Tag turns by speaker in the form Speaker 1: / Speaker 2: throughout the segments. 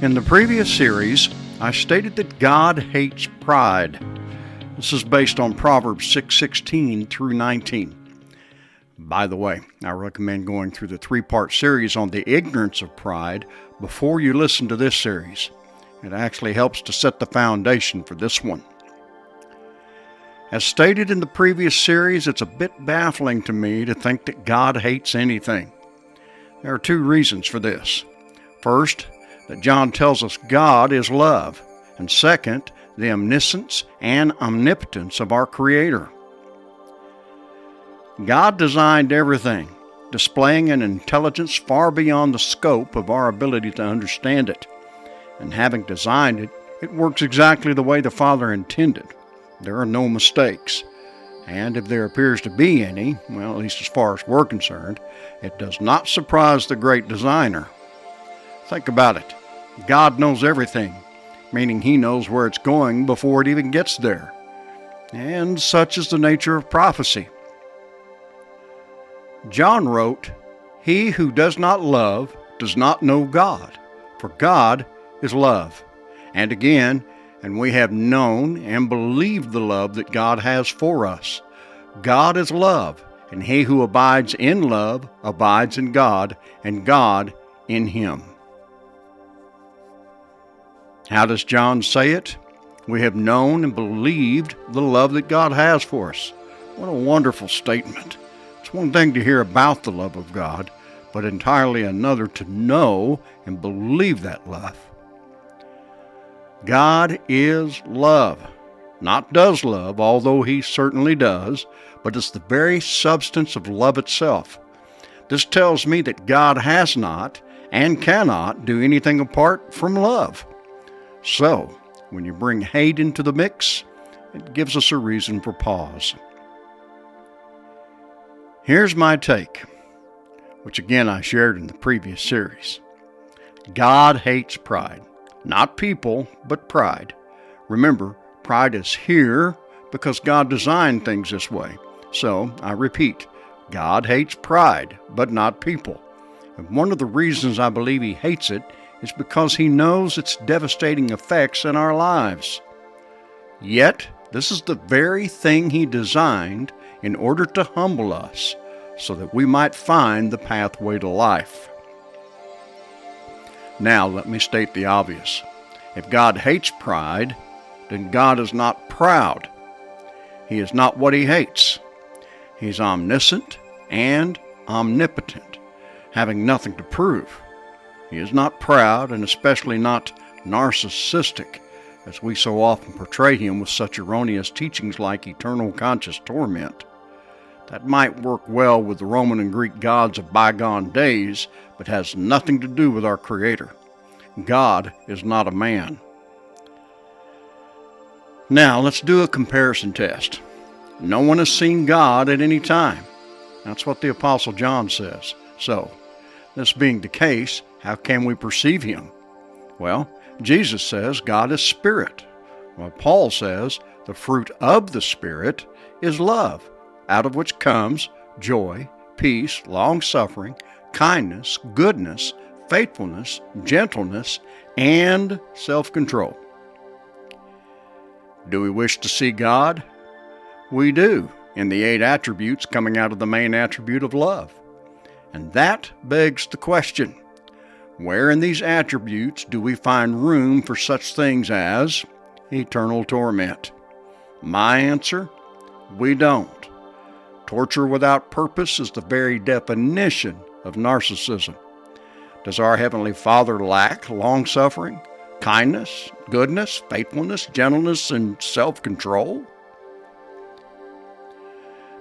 Speaker 1: In the previous series, I stated that God hates pride. This is based on Proverbs 6:16 through 19. By the way, I recommend going through the three-part series on the ignorance of pride before you listen to this series. It actually helps to set the foundation for this one. As stated in the previous series, it's a bit baffling to me to think that God hates anything. There are two reasons for this. First, that John tells us God is love, and second, the omniscience and omnipotence of our Creator. God designed everything, displaying an intelligence far beyond the scope of our ability to understand it. And having designed it, it works exactly the way the Father intended. There are no mistakes. And if there appears to be any, well, at least as far as we're concerned, it does not surprise the great designer. Think about it. God knows everything, meaning He knows where it's going before it even gets there. And such is the nature of prophecy. John wrote, "He who does not love does not know God, for God is love." And again, "And we have known and believed the love that God has for us. God is love, and he who abides in love abides in God, and God in him." How does John say it? We have known and believed the love that God has for us. What a wonderful statement. It's one thing to hear about the love of God, but entirely another to know and believe that love. God is love. Not does love, although He certainly does, but it's the very substance of love itself. This tells me that God has not and cannot do anything apart from love. So, when you bring hate into the mix, it gives us a reason for pause. Here's my take, which again I shared in the previous series. God hates pride. Not people, but pride. Remember, pride is here because God designed things this way. So, I repeat, God hates pride, but not people. And one of the reasons I believe He hates it is because He knows its devastating effects in our lives. Yet, this is the very thing He designed in order to humble us, so that we might find the pathway to life. Now, let me state the obvious. If God hates pride, then God is not proud. He is not what He hates. He's omniscient and omnipotent, having nothing to prove. He is not proud, and especially not narcissistic, as we so often portray Him with such erroneous teachings like eternal conscious torment. That might work well with the Roman and Greek gods of bygone days, but has nothing to do with our Creator. God is not a man. Now, let's do a comparison test. No one has seen God at any time. That's what the Apostle John says. So, this being the case, how can we perceive Him? Well, Jesus says God is spirit, while Paul says the fruit of the Spirit is love, out of which comes joy, peace, long-suffering, kindness, goodness, faithfulness, gentleness, and self-control. Do we wish to see God? We do, in the 8 attributes coming out of the main attribute of love. And that begs the question, where in these attributes do we find room for such things as eternal torment? My answer, we don't. Torture without purpose is the very definition of narcissism. Does our Heavenly Father lack long-suffering, kindness, goodness, faithfulness, gentleness, and self-control?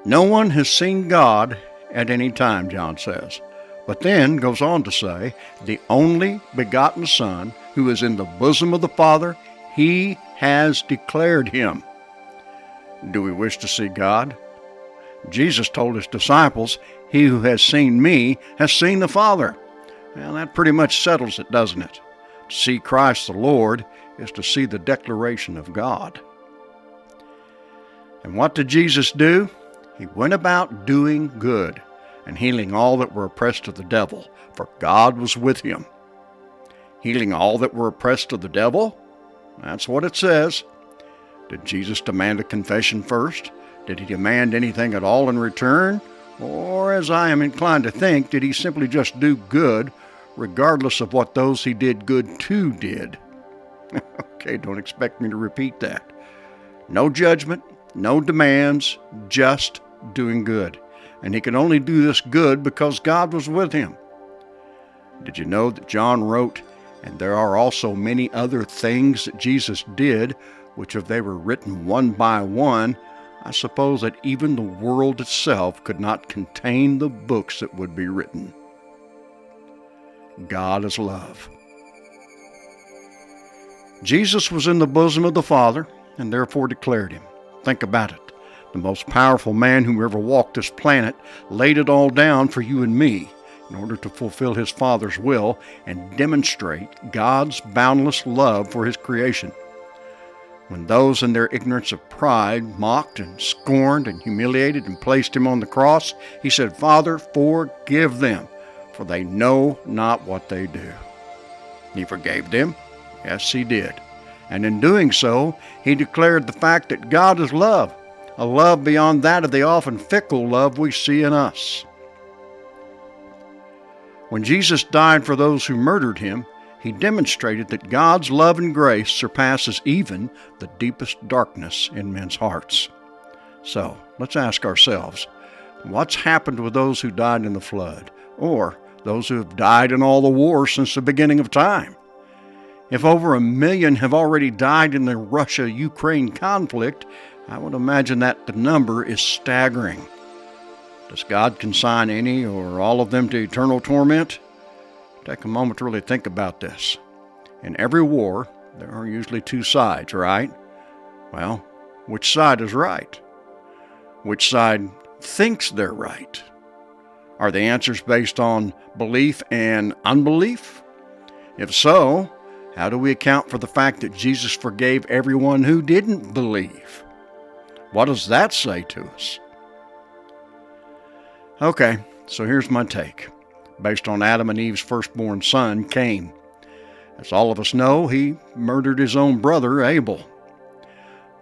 Speaker 1: No one has seen God at any time, John says, but then goes on to say, the only begotten Son, who is in the bosom of the Father, He has declared Him. Do we wish to see God? Jesus told His disciples, "He who has seen me has seen the Father." Well, that pretty much settles it, doesn't it? To see Christ the Lord is to see the declaration of God. And what did Jesus do? He went about doing good and healing all that were oppressed of the devil, for God was with Him. healing all that were oppressed of the devil? That's what it says. Did Jesus demand a confession first? Did he demand anything at all in return? Or, as I am inclined to think, did he simply just do good, regardless of what those he did good to did? Okay, don't expect me to repeat that. No judgment, no demands, just doing good. And he could only do this good because God was with him. Did you know that John wrote, "And there are also many other things that Jesus did, which if they were written one by one, I suppose that even the world itself could not contain the books that would be written." God is love. Jesus was in the bosom of the Father and therefore declared him. Think about it. The most powerful man who ever walked this planet laid it all down for you and me in order to fulfill his Father's will and demonstrate God's boundless love for his creation. When those in their ignorance of pride mocked and scorned and humiliated and placed him on the cross, he said, "Father, forgive them, for they know not what they do." He forgave them. Yes, he did. And in doing so, he declared the fact that God is love, a love beyond that of the often fickle love we see in us. When Jesus died for those who murdered him, he demonstrated that God's love and grace surpasses even the deepest darkness in men's hearts. So, let's ask ourselves, what's happened with those who died in the flood, or those who have died in all the wars since the beginning of time? If over 1 million have already died in the Russia-Ukraine conflict, I would imagine that the number is staggering. Does God consign any or all of them to eternal torment? Take a moment to really think about this. In every war, there are usually two sides, right? Well, which side is right? Which side thinks they're right? Are the answers based on belief and unbelief? If so, how do we account for the fact that Jesus forgave everyone who didn't believe? What does that say to us? Okay, so here's my take, based on Adam and Eve's firstborn son, Cain. As all of us know, he murdered his own brother, Abel.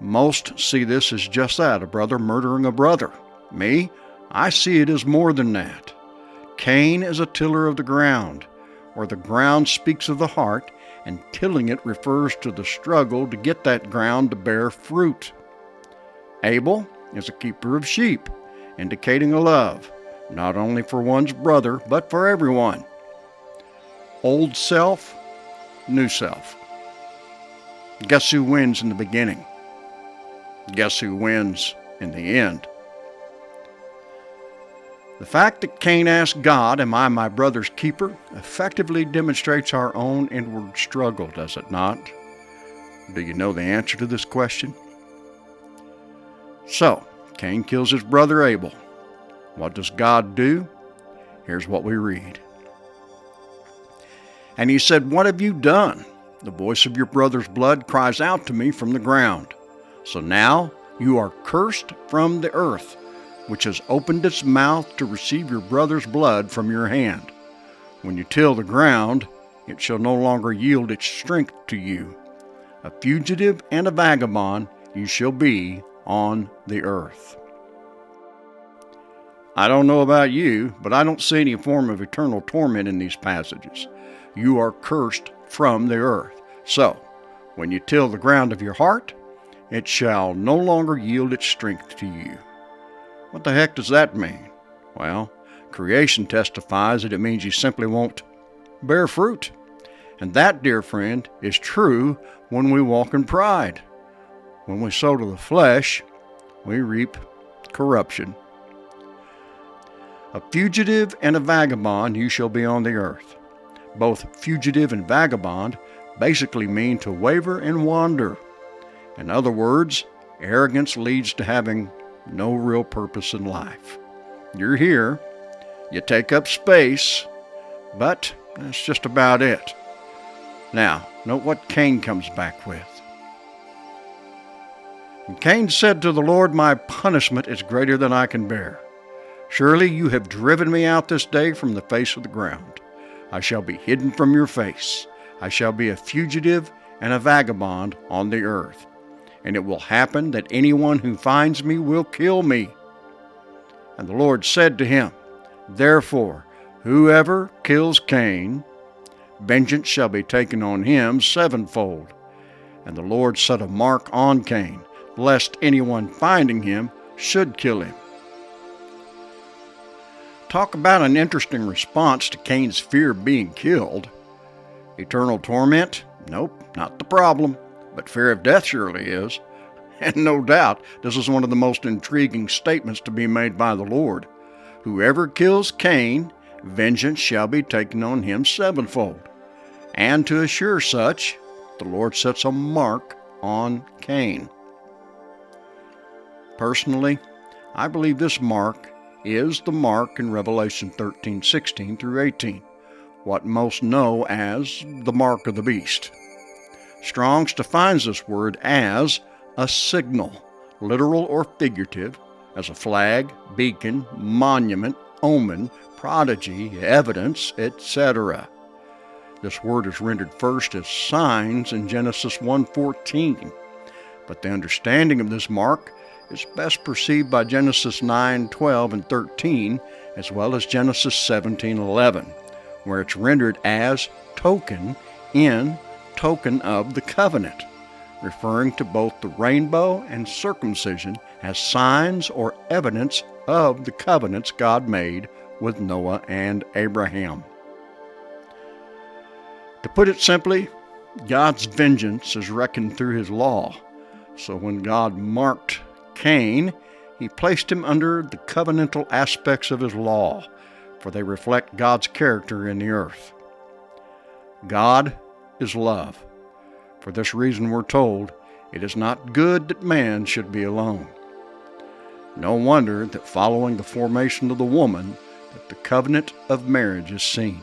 Speaker 1: Most see this as just that, a brother murdering a brother. Me, I see it as more than that. Cain is a tiller of the ground, where the ground speaks of the heart, and tilling it refers to the struggle to get that ground to bear fruit. Abel is a keeper of sheep, indicating a love, not only for one's brother, but for everyone. Old self, new self. Guess who wins in the beginning? Guess who wins in the end? The fact that Cain asked God, "Am I my brother's keeper?" effectively demonstrates our own inward struggle, does it not? Do you know the answer to this question? So, Cain kills his brother Abel. What does God do? Here's what we read. "And he said, 'What have you done? The voice of your brother's blood cries out to me from the ground. So now you are cursed from the earth, which has opened its mouth to receive your brother's blood from your hand. When you till the ground, it shall no longer yield its strength to you. A fugitive and a vagabond you shall be on the earth.'" I don't know about you, but I don't see any form of eternal torment in these passages. You are cursed from the earth. So, when you till the ground of your heart, it shall no longer yield its strength to you. What the heck does that mean? Well, creation testifies that it means you simply won't bear fruit. And that, dear friend, is true when we walk in pride. When we sow to the flesh, we reap corruption. "A fugitive and a vagabond you shall be on the earth." Both fugitive and vagabond basically mean to waver and wander. In other words, arrogance leads to having no real purpose in life. You're here, you take up space, but that's just about it. Now, note what Cain comes back with. "And Cain said to the Lord, 'My punishment is greater than I can bear. Surely you have driven me out this day from the face of the ground. I shall be hidden from your face. I shall be a fugitive and a vagabond on the earth. And it will happen that anyone who finds me will kill me. And the Lord said to him, Therefore, whoever kills Cain, vengeance shall be taken on him sevenfold. And the Lord set a mark on Cain, lest anyone finding him should kill him. Talk about an interesting response to Cain's fear of being killed. Eternal torment? Nope, not the problem, but fear of death surely is. And no doubt, this is one of the most intriguing statements to be made by the Lord. Whoever kills Cain, vengeance shall be taken on him sevenfold. And to assure such, the Lord sets a mark on Cain. Personally, I believe this mark is the mark in Revelation 13:16 through 18, what most know as the mark of the beast. Strong's defines this word as a signal, literal or figurative, as a flag, beacon, monument, omen, prodigy, evidence, etc. This word is rendered first as signs in Genesis 1:14, but the understanding of this mark is best perceived by Genesis 9:12 and 13, as well as Genesis 17:11, where it's rendered as token in token of the covenant, referring to both the rainbow and circumcision as signs or evidence of the covenants God made with Noah and Abraham. To put it simply, God's vengeance is reckoned through his law. So when God marked Cain, he placed him under the covenantal aspects of his law, for they reflect God's character in the earth. God is love. For this reason we're told, it is not good that man should be alone. No wonder that following the formation of the woman, that the covenant of marriage is seen.